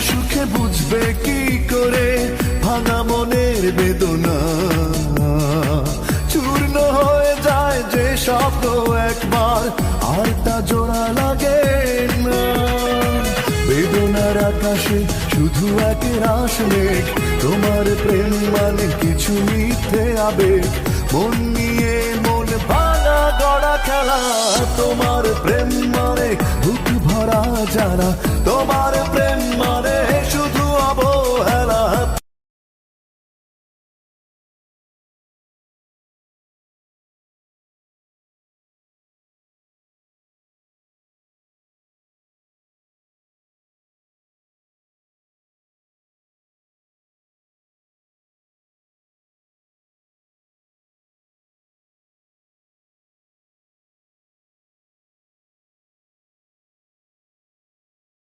সুখে বুঝবে কি করে ভাঙা মনের বেদনা। চূর্ণ হয়ে যায় যে স্বপ্ন একবার, আর তা জোড়া লাগে না। বেদনার আকাশে শুধু এক রাশ মেঘ, তোমার প্রেম মানে কিছু মিথ্যে আবেগ। মন নিয়ে মন ভাঙা গড়া খেলা, তোমার প্রেম মানে বুক ভরা জানা, তোমার প্রেম